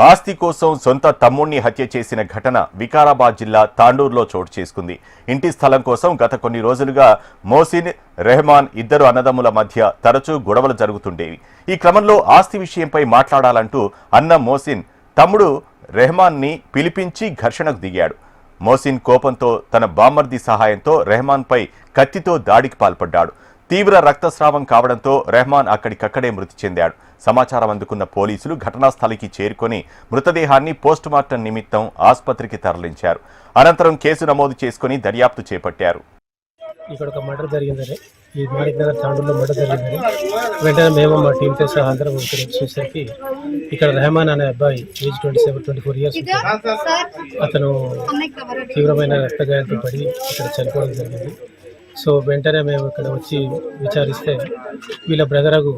ఆస్తి కోసం సొంత తమ్ముణ్ణి హత్య చేసిన ఘటన వికారాబాద్ జిల్లా తాండూరులో చోటు చేసుకుంది. ఇంటి స్థలం కోసం గత కొన్ని రోజులుగా మోసిన్, రెహమాన్ ఇద్దరు అన్నదమ్ముల మధ్య తరచూ గొడవలు జరుగుతుండేవి. ఈ క్రమంలో ఆస్తి విషయంపై మాట్లాడాలంటూ అన్న మోసిన్ తమ్ముడు రెహమాన్ని పిలిపించి ఘర్షణకు దిగాడు. మోసిన్ కోపంతో తన బామ్మర్ది సహాయంతో రెహమాన్పై కత్తితో దాడికి పాల్పడ్డాడు. తీవ్ర రక్తస్రావం కావడంతో రెహమాన్ అక్కడికక్కడే మృతి చెందాడు. సమాచారం అందుకున్న పోలీసులు ఘటనా స్థలికి చేరుకొని మృతదేహాన్ని పోస్టుమార్టం నిమిత్తం ఆసుపత్రికి తరలించారు. అనంతరం కేసు నమోదు చేసుకుని దర్యాప్తు చేపట్టారు. ఇక్కడ ఒక మర్డర్ జరిగిందని, ఈ మాణిక్ నగర్ తాండూరులో మర్డర్ జరిగిందని వెంటనే మేము మా టీంతో సహా అందరం ఇక్కడ వచ్చేసరికి ఇక్కడ రెహమాన్ అనే అబ్బాయి ఏజ్ 24 ఇయర్స్ అతను తీవ్రమైన రక్తగాయాలతో పడి ఇక్కడ చనిపోవడం జరిగింది. సో వెంటనే మేము ఇక్కడ వచ్చి విచారిస్తే వీళ్ళ బ్రదరగు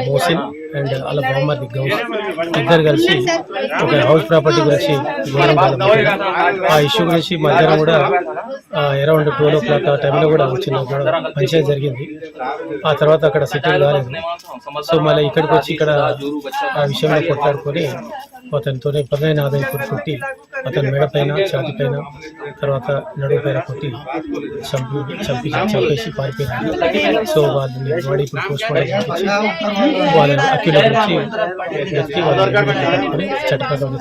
మోసిన్ అండ్ వాళ్ళ బామ్మర్ది గౌస్ ఇద్దరు కలిసి ఒక హౌస్ ప్రాపర్టీ గురించి ఆ ఇష్యూ గురించి మధ్యాహ్నం కూడా అరౌండ్ 12 o'clock ఆ టైంలో కూడా వచ్చిన పంచాయతీ జరిగింది. ఆ తర్వాత అక్కడ సెటిల్ కాలేదు. సో మళ్ళీ ఇక్కడికి వచ్చి ఇక్కడ ఆ విషయంలో కొట్లాడుకొని అతనితోనే పదైన ఆదాయం కొట్టి అతని మెడ పైన, ఛాతి పైన, తర్వాత నడుము పైన కొట్టి చంపేసి పారిపోయినారు. సో వాళ్ళని బాడీ ఇప్పుడు పోస్ట్మార్టం చేయించి వాళ్ళని అక్యూలో వచ్చి వాళ్ళని చట్టప్రకారం